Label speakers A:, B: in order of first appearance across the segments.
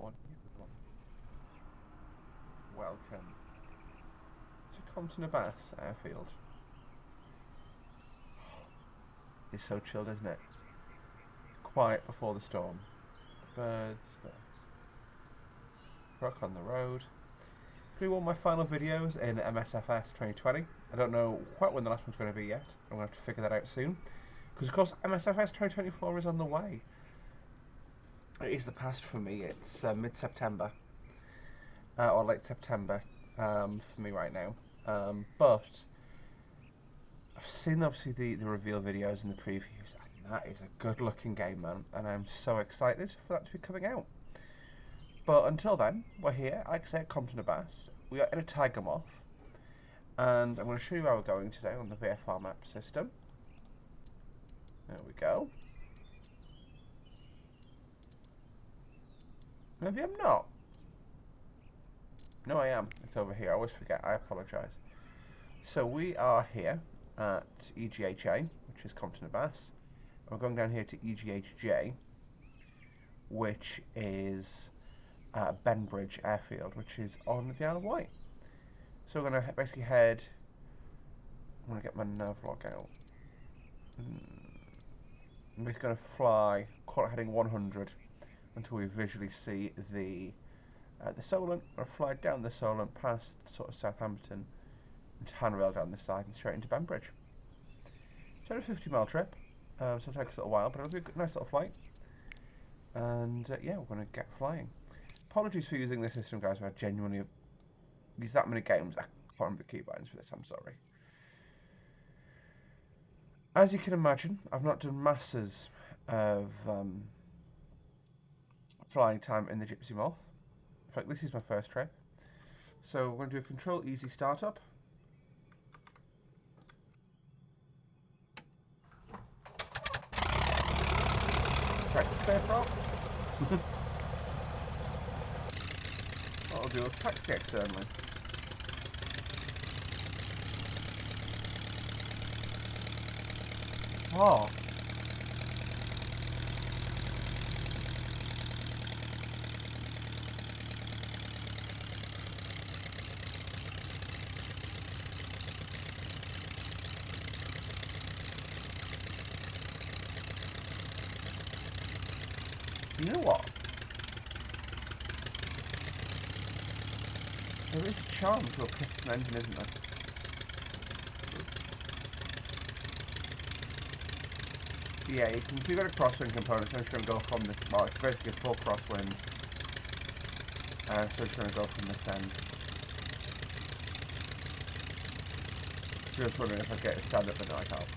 A: morning, everyone. Welcome to Compton Abbas Airfield. It's so chilled, isn't it? Quiet before the storm. The birds, the rock on the road. Probably one of my final videos in MSFS 2020. I don't know quite when the last one's going to be yet. I'm going to have to figure that out soon. Because of course MSFS 2024 is on the way. It is the past for me. It's mid-September. Or late September for me right now. But I've seen obviously the reveal videos and the previews, and that is a good looking game, man, and I'm so excited for that to be coming out. But until then, we're here, like I say, at Compton Abbas. We are in a Tiger Moth, and I'm going to show you how we're going today on the VFR map system. There we go. Maybe I'm not. No, I am. It's over here. I always forget. I apologise. So we are here at EGHA, which is Compton Abbas. We're going down here to EGHJ, which is Bembridge Airfield, which is on the Isle of Wight. So we're going to basically head... I'm going to get my nav log out. We're going to fly, call it heading 100, until we visually see the Solent. We're going to fly down the Solent past sort of Southampton, and handrail down this side and straight into Bembridge. It's only a 50-mile trip, so it'll take us a little while, but it'll be a nice little flight. And yeah, we're going to get flying. Apologies for using this system, guys, where I genuinely use that many games. I can't remember the keybinds for this, I'm sorry. As you can imagine, I've not done masses of flying time in the Gypsy Moth. In fact, this is my first trip. So we're going to do a control easy startup. Right, clear prop. I'll do a taxi externally. Oh. You know what? There is a charm to a piston engine, isn't there? Yeah, you can see you've got a crosswind component, so it's going to go from this, well, it's basically a full crosswind. So it's going to go from this end. Just wondering if I get a stand up, but no, I can't.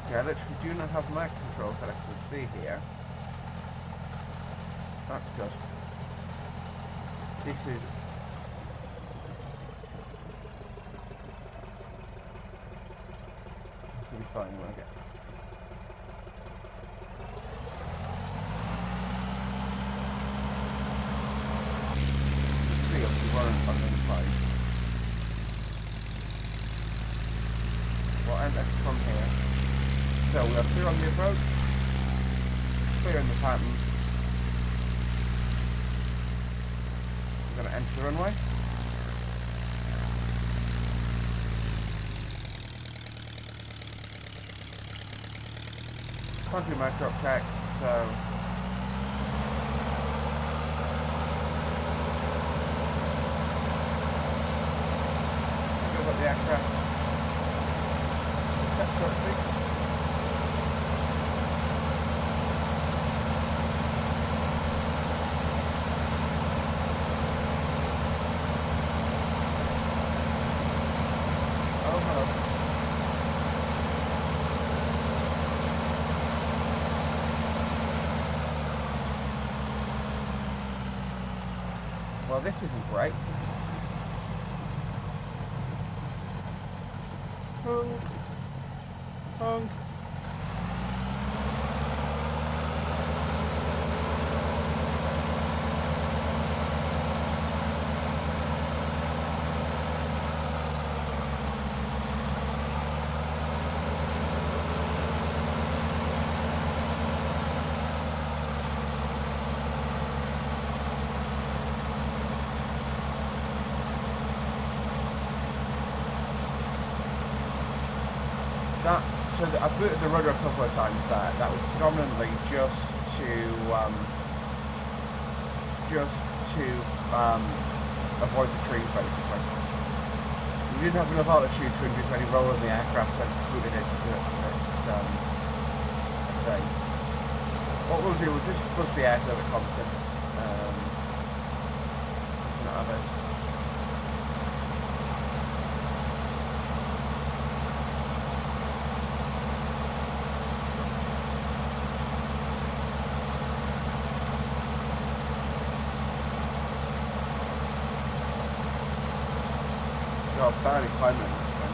A: Yeah, I literally do not have mic controls that I can see here. That's good. This is... This will be fine when I get... Let's see if we weren't on the other side. We'll end it from here. So we are clear on the approach, clear in the pattern. We're going to enter the runway. Can't do my drop text, so I've got the aircraft. Step shortly. Well, this isn't great. Hung. Hung. So I've booted the rudder a couple of times there. That was predominantly just to avoid the trees, basically. We didn't have enough altitude to induce any roll in the aircraft, so I just booted it to its thing. What we'll do, we'll just buzz the airfield at Compton. Abbas. God, barely climbing this thing.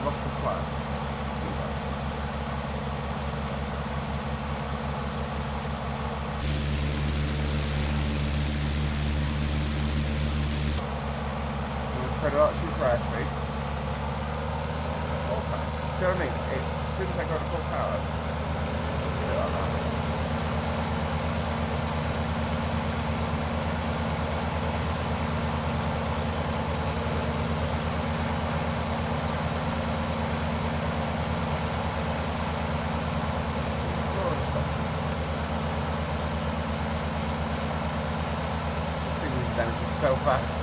A: Lock the flat. We'll try to actually for airspeed. Okay. See what I mean? It's as soon as I go to full power, do it like that. So fast.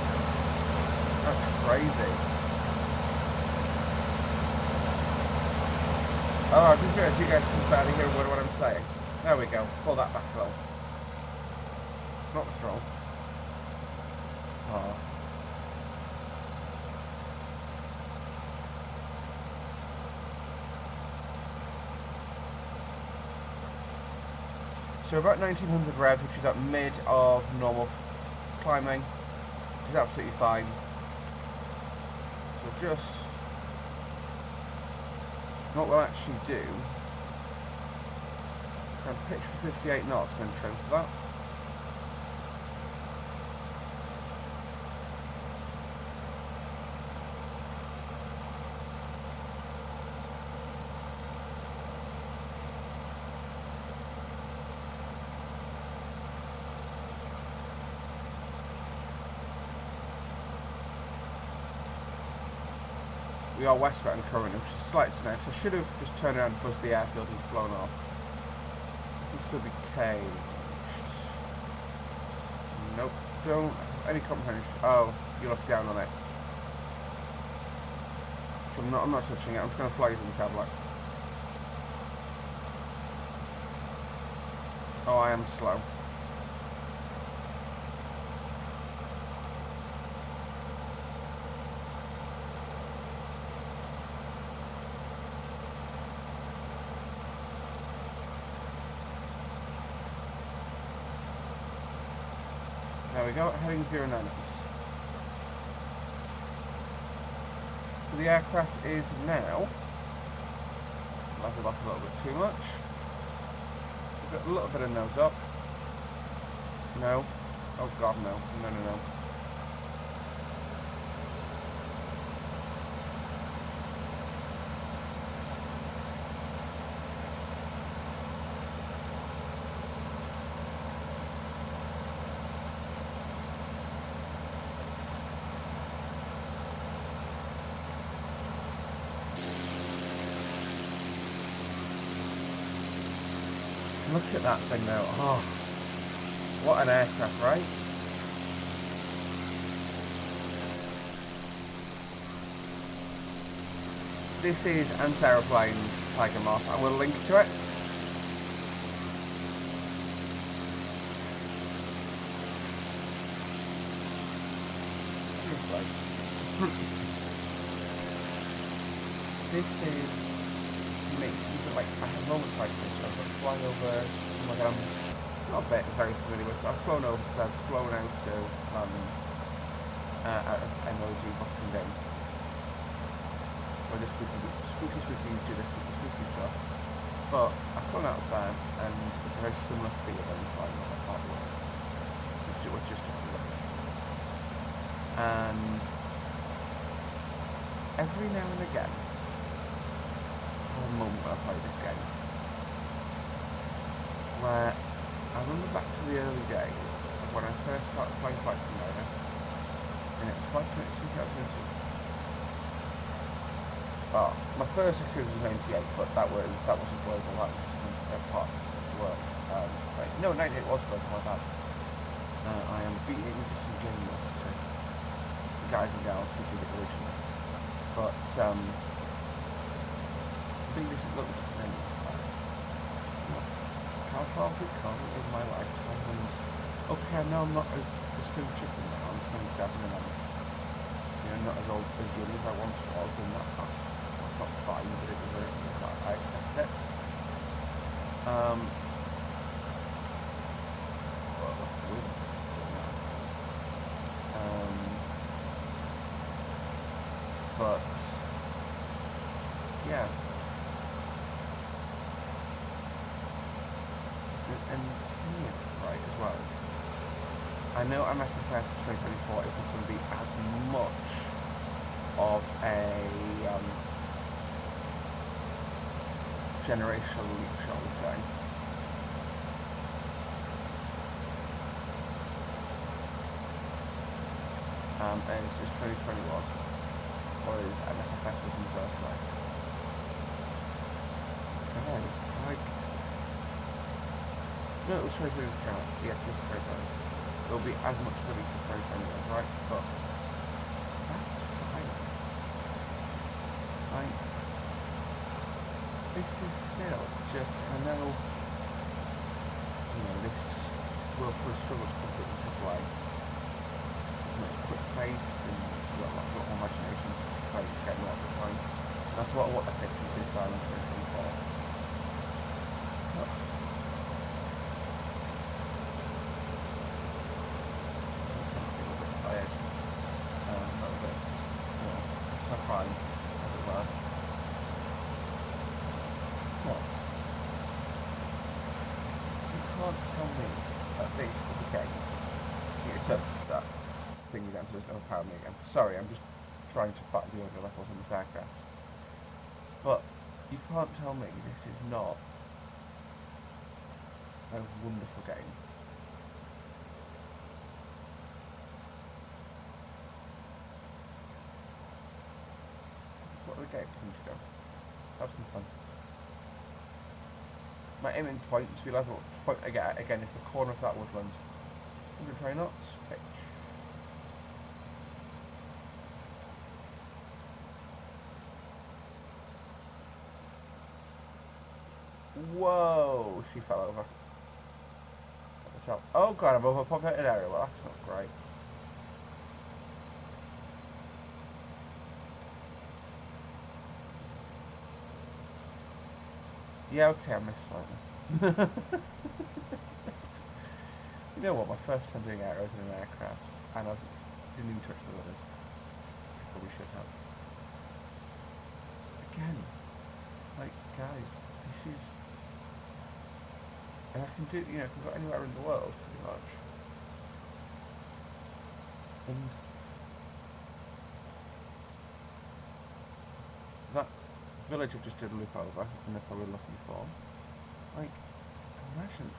A: That's crazy. Oh, I just realised you guys can barely hear what I'm saying. There we go. Pull that back a little. Not the throttle. Oh. So about 1900 revs, which is at mid of normal climbing. Is absolutely fine. So just what we'll actually do, try and pitch for 58 knots and then trim for that. We are westbound currently, which is a slight snag, so I should have just turned around and buzzed the airfield and flown off. This will still be caged. Nope, don't. Any comprehension. Oh, you look down on it. So I'm not touching it, I'm just going to fly using the tablet. Oh, I am slow. There we go, heading 09. So the aircraft is now leveled off a little bit too much. We've got a little bit of nose up. No. Oh god, no. No, no, no. Look at that thing now. Oh, what an aircraft, right? This is Anti-Aeroplane's Tiger Moth. I will link to it. This is me. Like I have moments like this, so I'm flying over. Oh my god, not very familiar with, but I've flown over because I've flown out to out of MOG Boston Game, where the spooky do this spooky stuff. But I've flown out of there, and it's a very similar feel when you fly in that part of the world. It was just rubbish. And every now and again, I have a moment when I play this game where I remember back to the early days of when I first started playing Flight Simulator, and it was Flight Simulator 2002. Well, my first experience was 98, but that wasn't global, that was just parts of the world. No, 98 was global, my bad. I am being disingenuous to the guys and gals who did it originally. But, being disingenuous there. How far have we come in my lifetime? And, okay, I know I'm not as spring chicken now, I'm 27 and I'm not as old as young as I once was, and that's not fine, but it was I accept it. Well, that's weird. But yeah, and yes, right as well. I know MSFS 2024 isn't going to be as much of a generational leap, shall we say. And it's just 2020 was, whereas MSFS was in the first place. Guys, like, no, it was 2020 was count. Yes, this is 2020. It'll be as much of a leap as 2020 was, right? But that's fine. Like, this is still just, I know, this will probably struggle to put it into play. It's quick paced and you've got a lot more imagination to play this game a lot of the time. That's what they fixed in 2024. But I'm feeling a bit tired. A little bit, it's not fine, as it were. What? You can't tell me that this is a game. It's that thing you down to just overpower me again. Sorry, I'm just trying to back the audio levels on this aircraft. But you can't tell me this is not a wonderful game. What other games can you go? Have some fun. My aiming point, to be level point again is the corner of that woodland. 120 knots, pitch. Whoa, she fell over. Oh god, I'm over a populated area. Well, that's not great. Yeah, okay, I missed slightly. You know what, my first time doing arrows in an aircraft, and I didn't even touch the rudders. I probably should have. Again, like, guys, this is... And I can do, I can go anywhere in the world, pretty much. And that village I've just did a loop over, and if I were looking for, like, imagine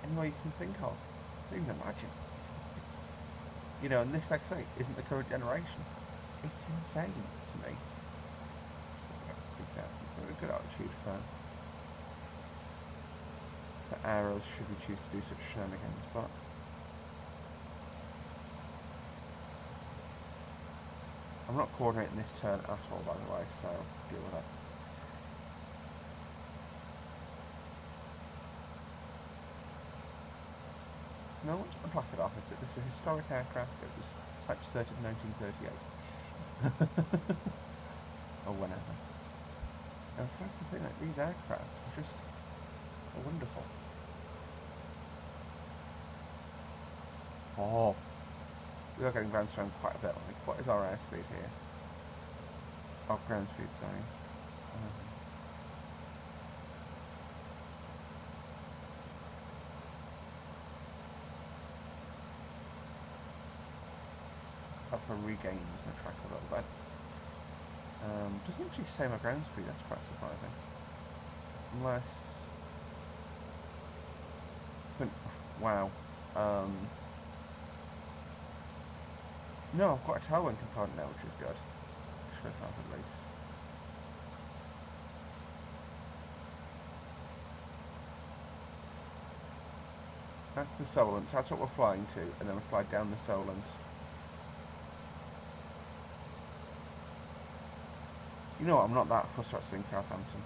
A: any way you can think of. Don't even imagine. It's and this, like I say, isn't the current generation. It's insane to me. Be careful. It's a good attitude for arrows should we choose to do such shenanigans, but I'm not coordinating this turn at all, by the way, so deal with it. No, let's block it off. This is a historic aircraft. It was typeset in 1938. Or whenever. And that's the thing, like, these aircraft are just wonderful. Oh, we are getting bounced around quite a bit. Like, what is our airspeed here? Oh, ground speed, sorry. Up for regains my track a little bit. Doesn't actually say my ground speed, that's quite surprising. Unless... Wow. No, I've got a tailwind component now, which is good. Should have at least. That's the Solent, so that's what we're flying to, and then we fly down the Solent. You know what, I'm not that fussed about seeing Southampton.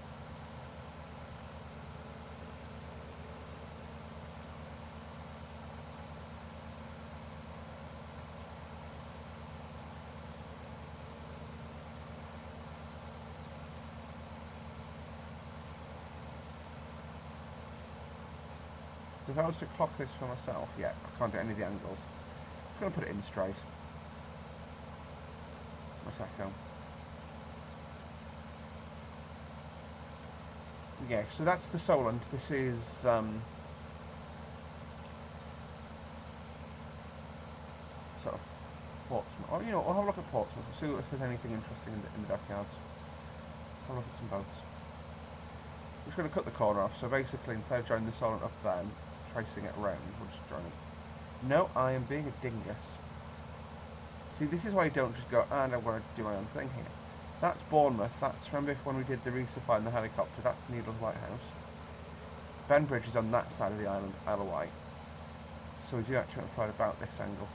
A: So if I was to clock this for myself, yeah, I can't do any of the angles. I'm going to put it in straight. What's that go? Yeah, so that's the Solent. This is sort of Portsmouth. Oh, you know, I'll have a look at Portsmouth. See if there's anything interesting in the dockyards. I'll look at some boats. I'm just going to cut the corner off. So basically, instead of joining the Solent up there and tracing it around, we'll just join it. No, I am being a dingus. See, this is why you don't just go, and I want to do my own thing here. That's Bournemouth. That's, remember when we did the resupply in the helicopter, that's the Needles Lighthouse. Bembridge is on that side of the island, Isle of Wight. So we do actually want to fly about this angle.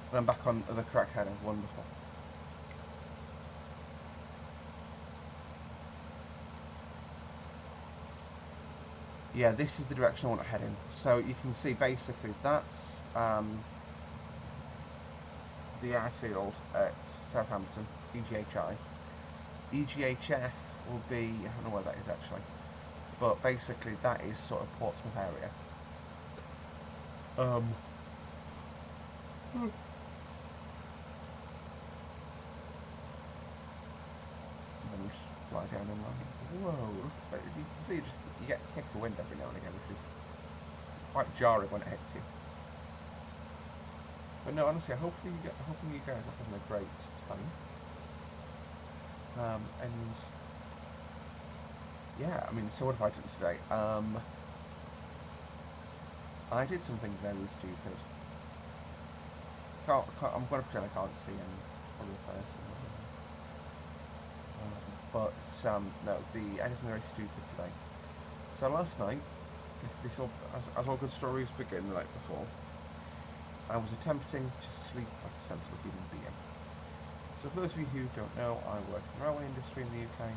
A: And I'm back on the correct heading. Wonderful. Yeah, this is the direction I want to head in. So you can see basically that's the airfield at Southampton, EGHI. EGHF will be, I don't know where that is actually, but basically that is sort of Portsmouth area. Fly down in line. Whoa! But you can see you get a kick of wind every now and again, which is quite jarring when it hits you. But no, honestly, hopefully you guys are having a great time. And yeah, I mean, so what have I done today? I did something very stupid. I'm going to pretend I can't see any other person. But no, the editing very stupid today. So last night, as all good stories begin the night before, I was attempting to sleep like a sensible human being. So for those of you who don't know, I work in the railway industry in the UK,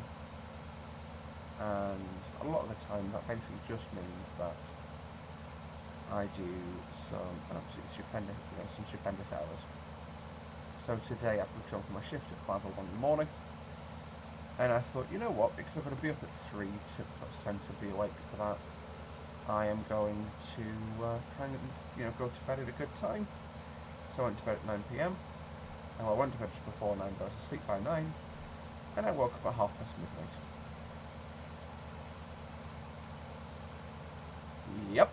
A: and a lot of the time that basically just means that I do some absolutely stupendous, some stupendous hours. So today I booked on for my shift at 5:01 in the morning. And I thought, you know what, because I've got to be up at 3 to sensibly awake for that, I am going to try and, go to bed at a good time. So I went to bed at 9 PM. And I went to bed just before 9, but I was asleep by 9. And I woke up at midnight. Yep.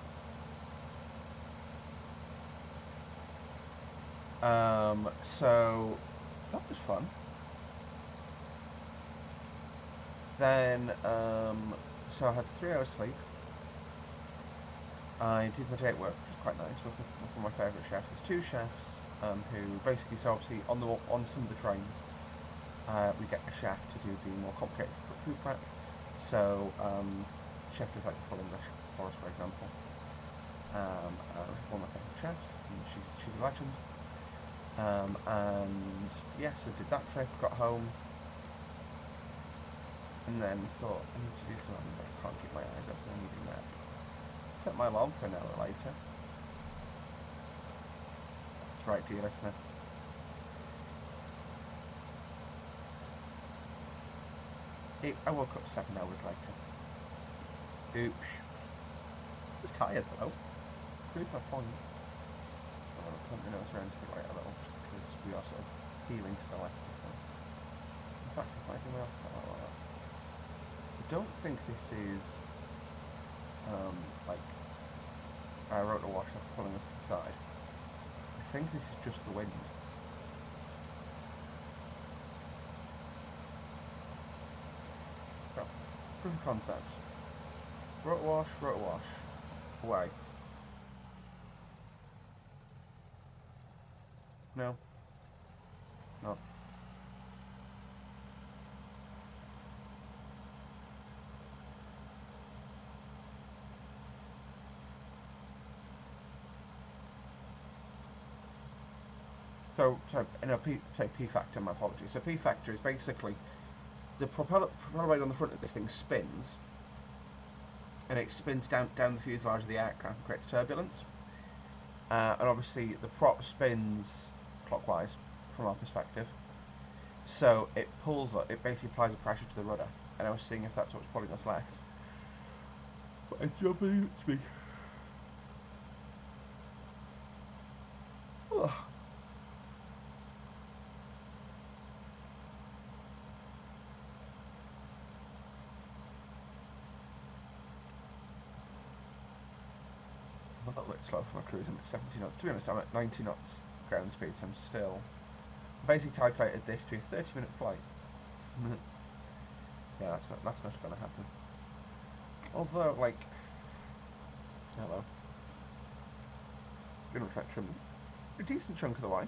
A: So that was fun. Then, so I had 3 hours sleep. I did my day at work, which was quite nice, with one of my favourite chefs. There's 2 chefs who basically, so obviously on some of the trains, we get a chef to do the more complicated food prep. So, chef does like the full English for us, for example. One of my favourite chefs, and she's a legend. And yeah, so did that trip, got home. And then thought, I need to do something, but I can't keep my eyes open, I need a nap. Set my alarm for an hour later. That's right, dear listener. I woke up 7 hours later. Oops. I was tired though. Proves my point. I'm going to put my nose around to the right a little, just because we are sort of healing to the left of things. In fact, if I do my offset like that. So don't think this is like a rotor wash that's pulling us to the side. I think this is just the wind. So, proof of concept. Rotor wash, away. No. No. So no, P factor, my apologies. So P factor is basically the propeller blade on the front of this thing spins, and it spins down the fuselage of the aircraft and creates turbulence. And obviously the prop spins clockwise from our perspective, so it basically applies a pressure to the rudder. And I was seeing if that's what's pulling us left. But I don't believe it to be. Ugh. I'm a little bit slow for my cruise. I'm at 70 knots. To be honest, I'm at 90 knots ground speed, so I'm still... basically calculated this to be a 30-minute flight. Yeah, that's not going to happen. Although, like... hello. Going to fetch a decent chunk of the way.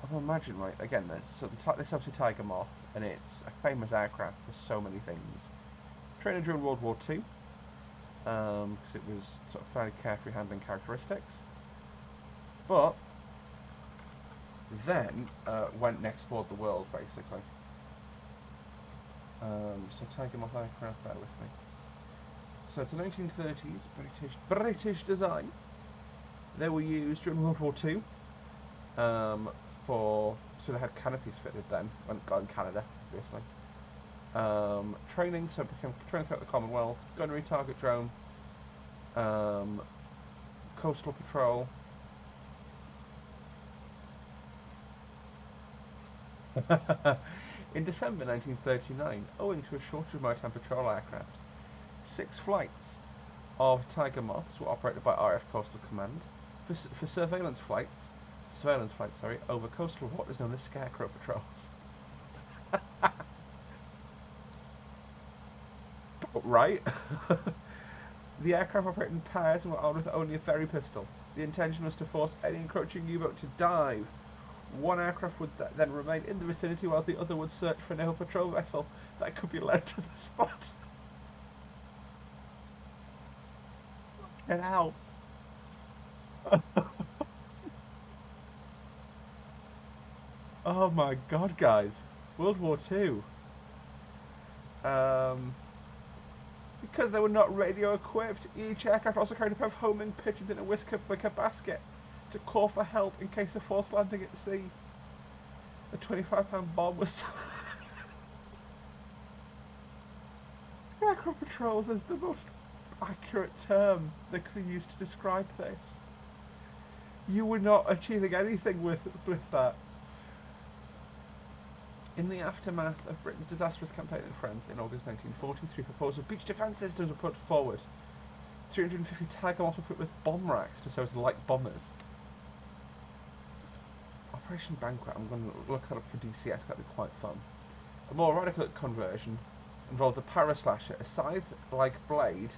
A: Although imagine, right, again, this obviously Tiger Moth, and it's a famous aircraft for so many things. Trained during World War II, because it was sort of fairly carefree handling characteristics. But then went next aboard the world, basically. So Tiger Moth aircraft, bear with me. So it's a 1930s British design. They were used during World War II. So they had canopies fitted then, when got in Canada, obviously. Training, so it became training throughout the Commonwealth, gunnery, target drone, coastal patrol. In December 1939, owing to a shortage of maritime patrol aircraft, 6 flights of Tiger Moths were operated by RAF Coastal Command for surveillance flights, over coastal waters known as scarecrow patrols. Right? The aircraft operated in pairs and were armed with only a ferry pistol. The intention was to force any encroaching U-boat to dive. One aircraft would then remain in the vicinity while the other would search for a naval patrol vessel that could be led to the spot. Get out. Oh my god, guys. World War II. Because they were not radio equipped, each aircraft also carried a pair of homing pigeons in a wicker basket to call for help in case of forced landing at sea. A 25-pound bomb was... Scarecrow patrols is the most accurate term they could have used to describe this. You were not achieving anything with that. In the aftermath of Britain's disastrous campaign in France in August 1943, proposals of beach defence systems were put forward. 350 Tiger Moths were put with bomb racks to serve as light bombers. Operation Banquet, I'm going to look that up for DCS, that'd be quite fun. A more radical conversion involved a paraslasher, a scythe-like blade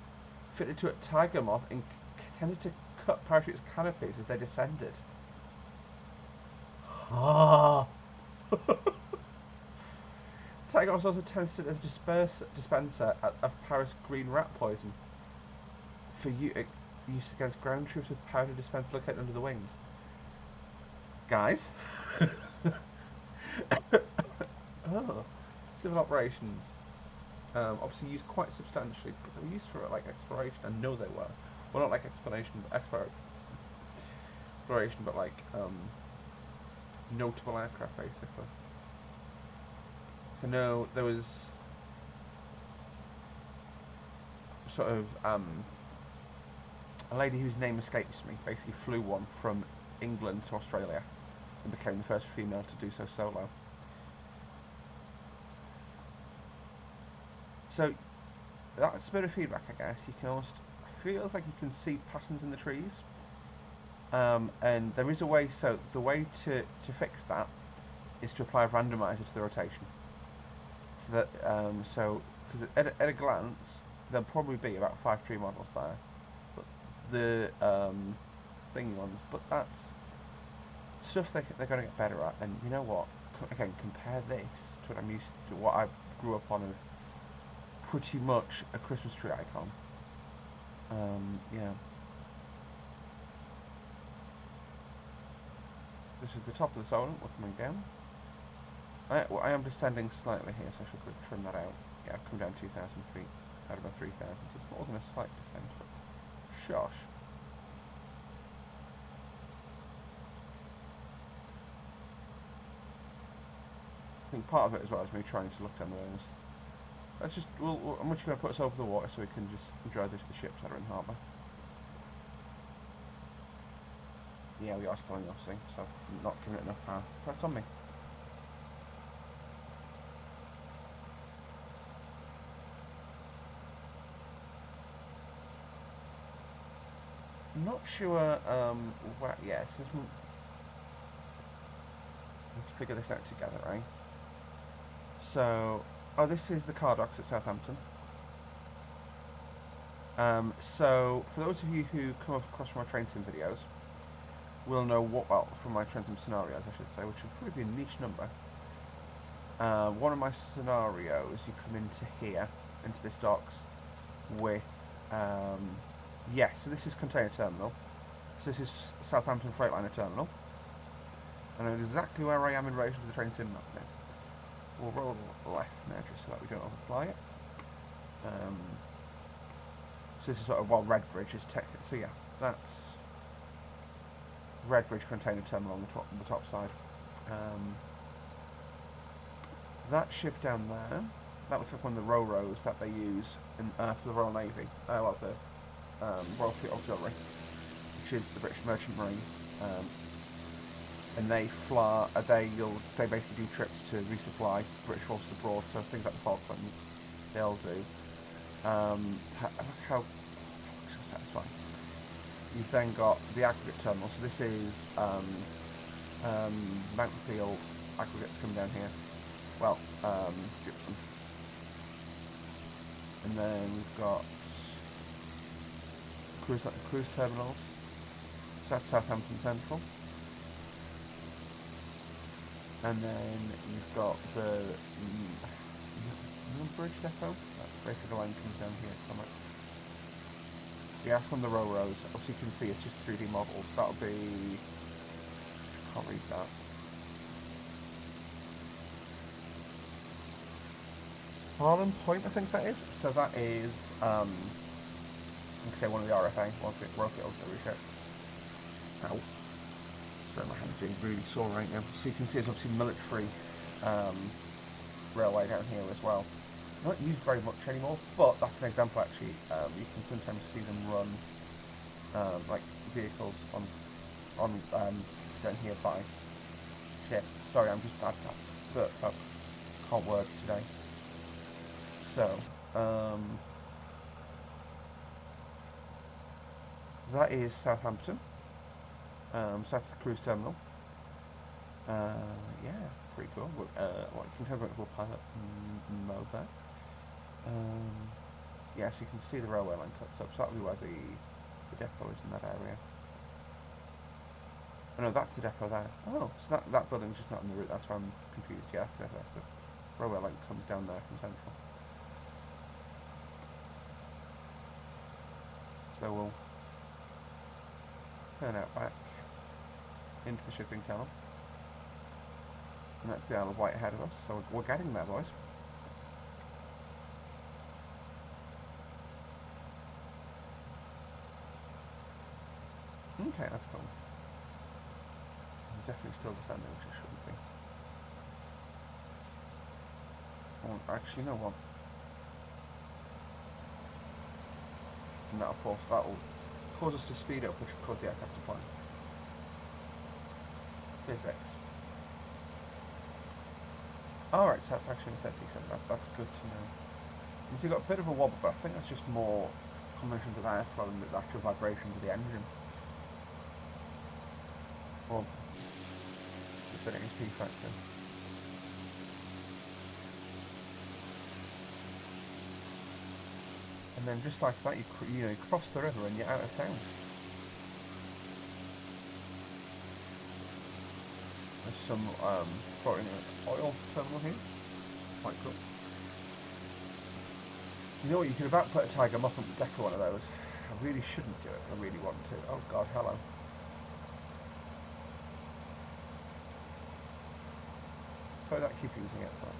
A: fitted to a Tiger Moth intended to cut parachute's canopies as they descended. Ah! Tiger Moth also tested as a dispenser of Paris green rat poison for use against ground troops with powder dispenser located under the wings. Guys? Oh, civil operations. Obviously used quite substantially, but they were used for like exploration. I know they were. Well, not like exploration, but like notable aircraft basically. I know there was sort of a lady whose name escapes me basically flew one from England to Australia and became the first female to do so solo. So that's a bit of feedback, I guess. You can almost feels like you can see patterns in the trees, and there is a way. So the way to fix that is to apply a randomizer to the rotation. So that because at a glance there'll probably be about 5 tree models there, but the thingy ones. But that's stuff they're going to get better at. And you know what? Again, compare this to what I'm used to, what I grew up on of pretty much a Christmas tree icon. Yeah. This is the top of the Solent. We're coming down. I am descending slightly here, so I should trim that out. Yeah, I've come down 2,000 feet out of a 3,000, so it's more than a slight descent, but shush. I think part of it as well is me trying to look down the nose. Let's just, I'm just going to put us over the water so we can just enjoy the ships that are in harbour. Yeah, we are still in the off-sea, so I'm not giving it enough power. So that's on me. I'm not sure, what, yeah, so let's figure this out together, right? So, oh, this is the car docks at Southampton. So, for those of you who come across my train sim videos, will know what, well, from my train sim scenarios, I should say, which would probably be a niche number. One of my scenarios, you come into here, into this docks, with, yes, so this is container terminal. So this is Southampton Freightliner terminal. I know exactly where I am in relation to the train sim map now. We'll roll left now, just so that we don't overfly it. So this is sort of, well, Redbridge is technically, so yeah, that's Redbridge container terminal on the top side. That ship down there, that looks like one of the ro-ros that they use for the Royal Navy, well, the Royal Fleet Auxiliary, which is the British Merchant Marine. And they fly, they basically do trips to resupply British forces abroad, so things like the Falklands, they'll do. How satisfying. You've then got the aggregate terminal, so this is Mountainfield aggregates coming down here. Well, gypsum. And then we've got cruise terminals, so that's Southampton Central. And then you've got the Bembridge depot. That's basically the line comes down here from it. Yeah, that's from the ro-ros. Obviously you can see it's just 3D models. That'll be... can't read that. Harlan Point, I think that is. So that is, like I say, one of the RFA, Royal Fleet Auxiliary ships. Ow. So my hand's getting really sore right now. So you can see it's obviously military railway down here as well. Not used very much anymore, but that's an example actually. You can sometimes see them run like vehicles on down here by ship. Sorry, I'm just bad but can't words today. So that is Southampton. So that's the cruise terminal. Yeah, pretty cool. What you can tell about the pilot mode there. Yeah, so you can see the railway line cuts up. So that'll be where the depot is in that area. Oh no, that's the depot there. Oh, so that building's just not on the route. That's why I'm confused. Yeah, that's the railway line comes down there from Central. So we'll turn out back into the shipping channel, and that's the Isle of Wight ahead of us, so we're getting there, boys. Okay, that's cool. I'm definitely still descending, which it shouldn't be. Oh, actually, you know what? And that'll cause us to speed up, which will cause the aircraft to climb. Physics. Alright, so that's actually a decent. That's good to know. And so you've got a bit of a wobble, but I think that's just more combinations of airflow and the actual vibrations of the engine. Or the British P factor. And then just like that, you cross the river and you're out of town. There's some floating oil terminal here. Quite cool. You know what? You could about put a Tiger Moth on the deck of one of those. I really shouldn't do it. I really want to. Oh God, hello. Probably that keep using it. But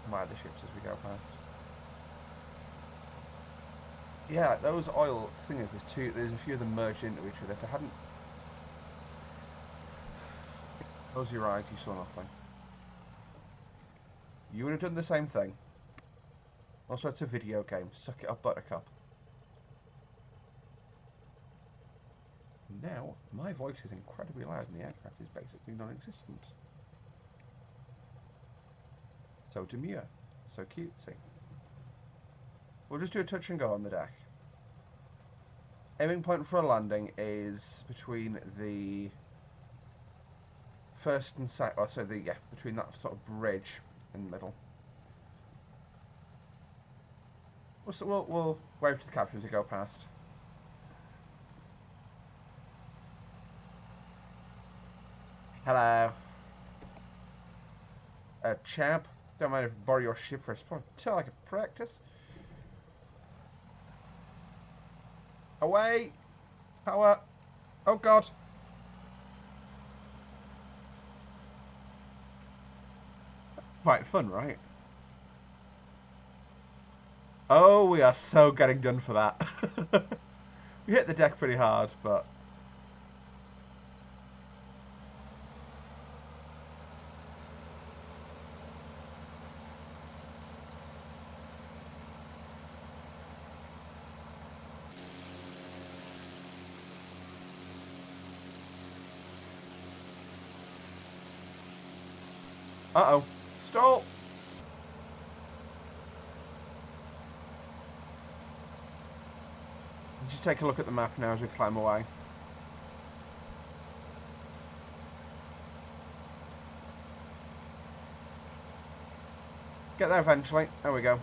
A: admire the ships as we go past. Yeah, those oil thingers. There's a few of them merged into each other. If I hadn't close your eyes, you saw nothing. You would have done the same thing. Also, it's a video game. Suck it up, Buttercup. Now, my voice is incredibly loud and the aircraft is basically non-existent. So demure. So cutesy. We'll just do a touch and go on the deck. Aiming point for a landing is between the first and second, between that sort of bridge in the middle. We'll wave to the captain as we go past. Hello. Champ. Don't mind if I borrow your ship for a spot. Tell I could practice. Away. Power. Oh God. Quite fun, right? Oh, we are so getting done for that. We hit the deck pretty hard, but... Uh-oh. Stall! Just take a look at the map now as we climb away. Get there eventually. There we go.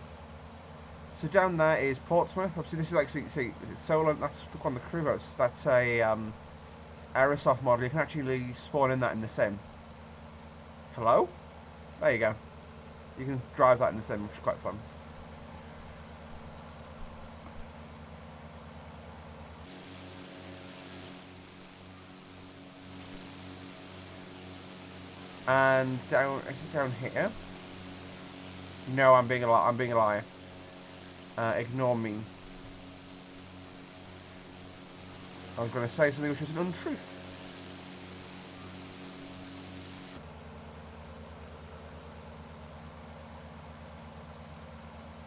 A: So down there is Portsmouth. Obviously, this is like, see Solent. That's one of the crew boats. That's a Aerosoft model. You can actually spawn in that in the sim. Hello? There you go. You can drive that in the sim, which is quite fun. And down, is it down here? No, I'm being a liar. Ignore me. I was going to say something which was an untruth.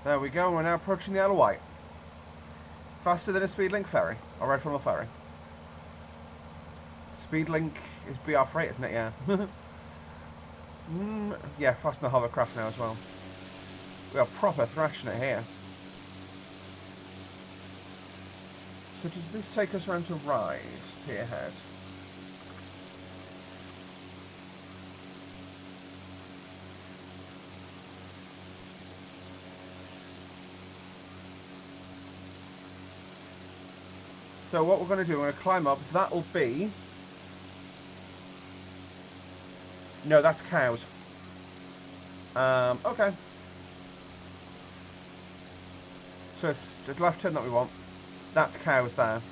A: There we go, we're now approaching the Isle of Wight. Faster than a Speedlink ferry, or Red Funnel ferry. Speedlink is BR freight, isn't it? Yeah. Yeah, faster than the hovercraft now as well. We are proper thrashing it here. So does this take us around to Rise, Pierhead? So what we're going to do, we're going to climb up. That'll be... No, that's cows. Okay. So it's the left turn that we want. That's cows there.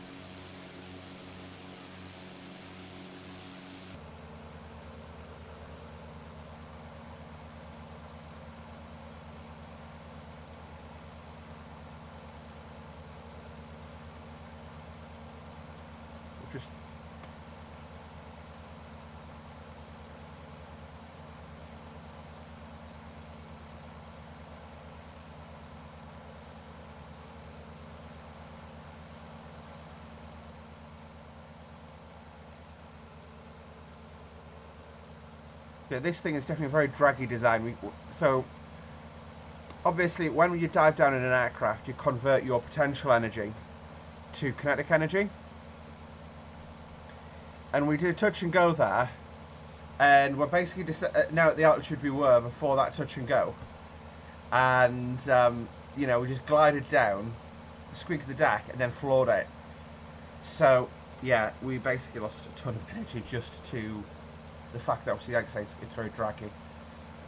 A: Just But this thing is definitely a very draggy design. So obviously, when you dive down in an aircraft, you convert your potential energy to kinetic energy. And we did touch and go there, and we're basically now at the altitude we were before that touch and go. And, you know, we just glided down, squeaked the deck, and then floored it. So, yeah, we basically lost a ton of energy just to the fact that, obviously, like I say, it's very draggy.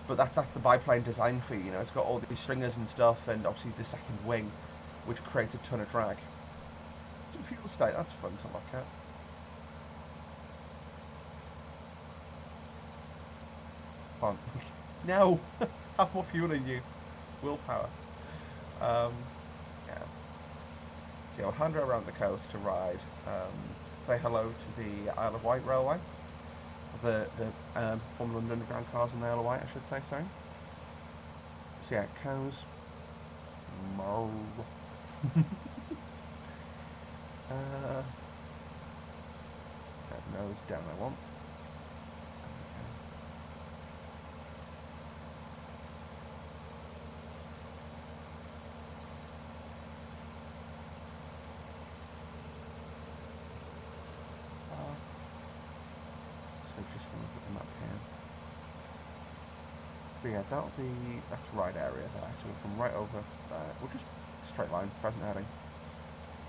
A: But that's the biplane design for you, you know, it's got all these stringers and stuff, and obviously the second wing, which creates a ton of drag. Some fuel state, that's fun to look at. Come on. No! Have more fuel in you. Willpower. Yeah. So I'll hand her around the coast to ride. Say hello to the Isle of Wight Railway. The Formula London Underground cars in the Isle of Wight, I should say, sorry. So yeah, cows. Mo. Nose down I want. Just want to look at the map here. So yeah, that's right area there. So we'll come right over there. We'll just straight line, present heading.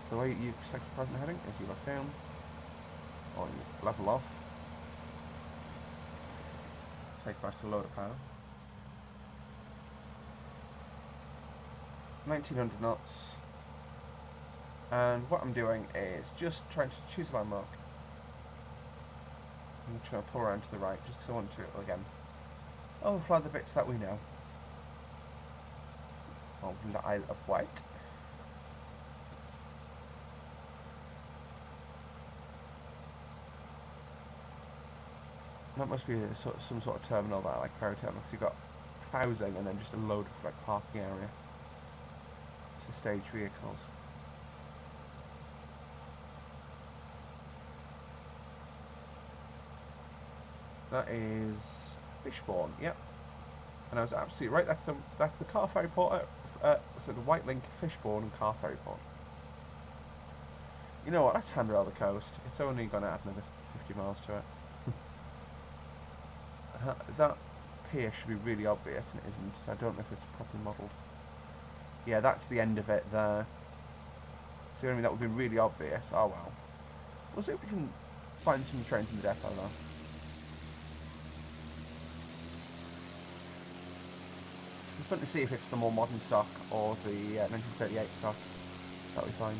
A: So the way you select present heading is you look down, or you level off, take back a load of power. 1900 knots. And what I'm doing is just trying to choose a landmark. I'm trying to pull around to the right just because I want to, again, overfly the bits that we know of the Isle of Wight. That must be some sort of terminal there, like ferry terminal, because you've got housing and then just a load of like parking area to stage vehicles. That is Fishbourne, yep. And I was absolutely right. That's the car ferry port. So the White Link, Fishbourne, and car ferry port. You know what? Let's hand around the coast. It's only going to add another 50 miles to it. That pier should be really obvious, and it isn't. So I don't know if it's properly modelled. Yeah, that's the end of it there. So I mean that would be really obvious. Oh well. We'll see if we can find some trains in the depot now. It's fun to see if it's the more modern stock or the 1938 stock. That'll be fine.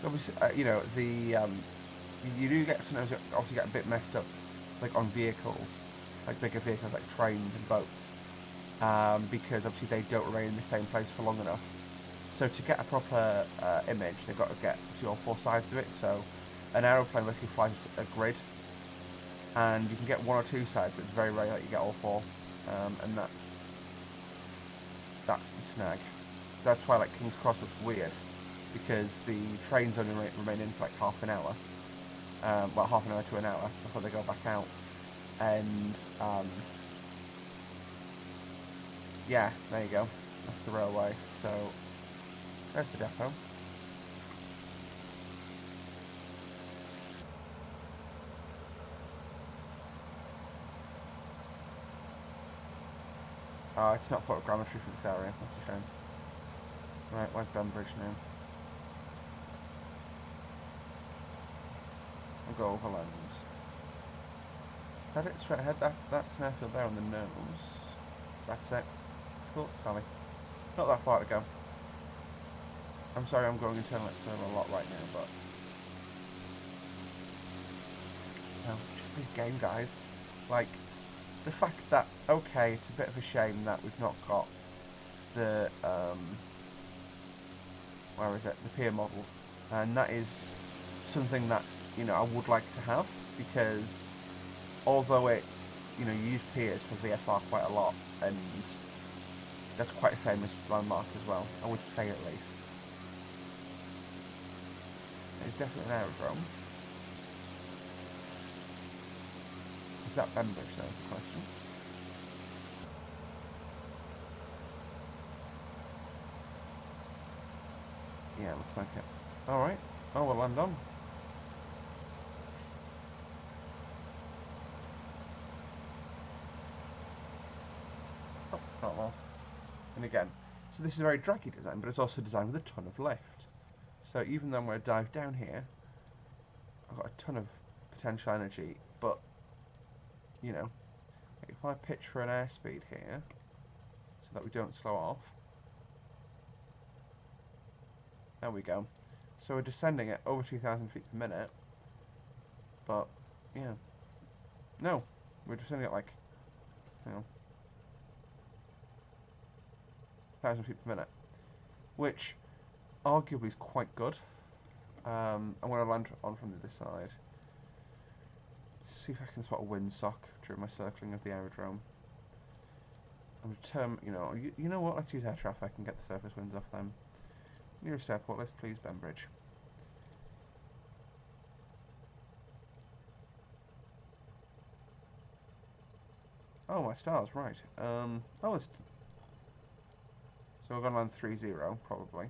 A: Obviously, you know, you do get sometimes obviously get a bit messed up, like on vehicles, like bigger vehicles like trains and boats, because obviously they don't remain in the same place for long enough. So to get a proper image, they've got to get to all four sides of it. So an aeroplane basically flies a grid, and you can get one or two sides, but it's very rare that you get all four, and that's the snag. That's why like King's Cross looks weird, because the trains only remain in for like half an hour, well, half an hour to an hour before they go back out, and yeah, there you go, that's the railway. So there's the depot. Oh, it's not photogrammetry for this area, that's a shame. Right, where's Bembridge now? I'll go overland. Head it straight ahead, that's an airfield there on the nose. That's it. Cool, Tommy. Not that far to go. I'm sorry I'm going internal external a lot right now, but no, just this game, guys. Like, the fact that, okay, it's a bit of a shame that we've not got the, where is it, the pier model, and that is something that, you know, I would like to have, because although it's, you know, you use piers for VFR quite a lot, and that's quite a famous landmark as well, I would say at least. It's definitely an aerodrome. Is that Bembridge, though, is the question. Yeah, looks like it. Alright. Oh, we'll land on. Oh, not well. And again, so this is a very draggy design, but it's also designed with a ton of lift. So even though I'm going to dive down here, I've got a ton of potential energy, but, you know, if I pitch for an airspeed here, so that we don't slow off, there we go. So we're descending at over 2,000 feet per minute, but, yeah. No, we're descending at like, you know, 1,000 feet per minute, which arguably is quite good. I'm going to land on from the other side. See if I can spot a windsock during my circling of the aerodrome. I'm determined, you know what, let's use air traffic and get the surface winds off them. Nearest airport list, please, Bembridge. Oh, my stars, right. So we're going to land 3-0, probably.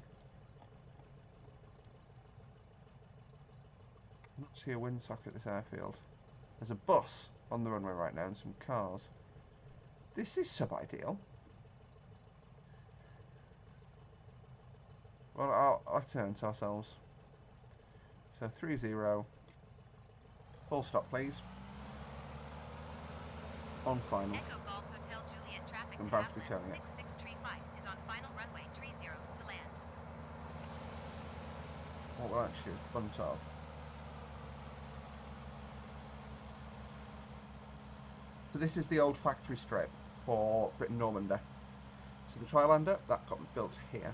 A: I don't see a windsock at this airfield. There's a bus on the runway right now and some cars. This is sub-ideal. Well, I'll turn to ourselves. So 3-0. Full stop, please. On final.
B: Echo Golf Hotel Juliet traffic
A: I'm
B: to
A: about to be
B: Abbas,
A: turning it.
B: 6635 is on final runway 30 to land.
A: What we'll actually do is bunt up. So this is the old factory strip for Britain Normandy. So the Trilander, that got built here.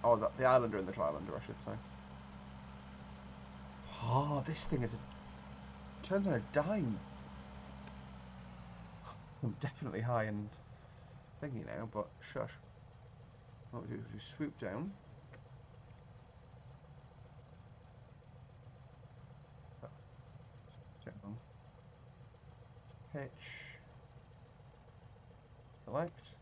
A: Oh, the Islander and the Trilander, I should say. Oh, this thing is turns on a dime. I'm definitely high and thingy now, but shush. What we do is we swoop down. Down. Pitch. Select.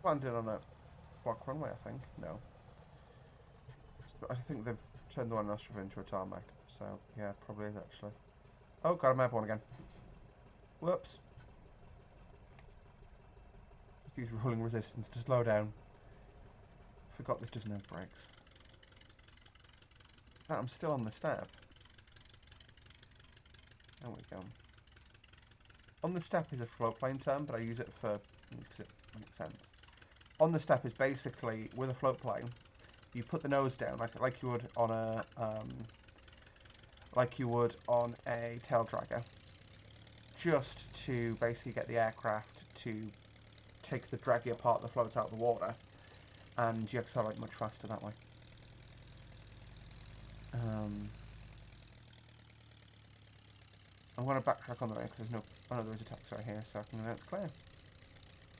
A: Landed on a block runway, I think. No. I think they've turned the one nostril into a tarmac. So, yeah, probably is actually. Oh, got a airborne again. Whoops. Use rolling resistance to slow down. Forgot this doesn't have brakes. I'm still on the step. There we go. On the step is a floatplane term, but I use it for because it makes sense. On the step is basically with a floatplane, you put the nose down like you would on a tail dragger, just to basically get the aircraft to take the draggier part of the float out of the water, and you accelerate much faster that way. I'm going to backtrack on the way because there's no. Oh no, there is a taxi right here, so I can know it's clear.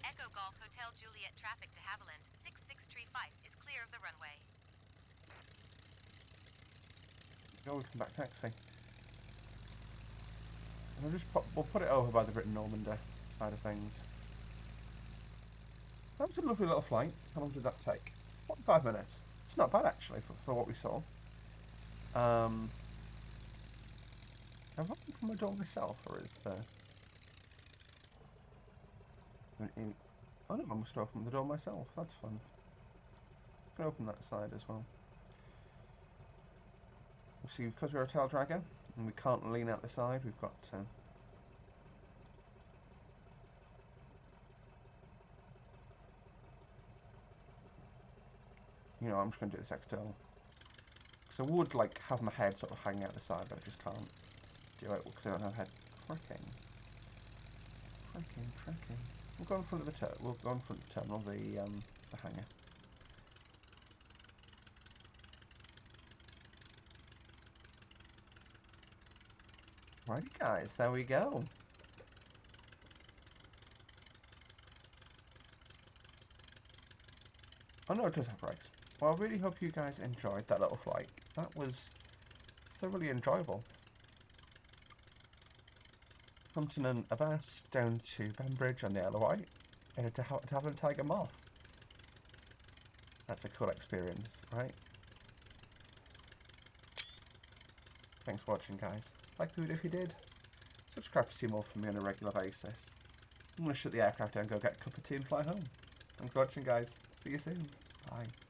B: Echo Golf Hotel Juliet traffic to Haviland, 6635 is clear of the runway.
A: Go, we can back taxi. And we'll put it over by the Britain Normandy side of things. That was a lovely little flight. How long did that take? 45 minutes. It's not bad actually for what we saw. Have I opened my door myself, or is there? Oh no, I must have opened the door myself. That's fun. I can open that side as well. See, because we're a tail dragger and we can't lean out the side, we've got I'm just going to do this external. Because I would like have my head sort of hanging out the side, but I just can't do it because I don't have a head. Tracking. We'll go in front of the we'll go in front of the terminal, the hangar. Righty guys, there we go. Oh no, it does have brakes. Well, I really hope you guys enjoyed that little flight. That was thoroughly enjoyable. Compton and Abbas down to Bembridge on the LOI in a de Havilland Tiger Moth. That's a cool experience, right? Thanks for watching, guys. Like the video if you did. Subscribe to see more from me on a regular basis. I'm going to shut the aircraft down and go get a cup of tea and fly home. Thanks for watching, guys. See you soon. Bye.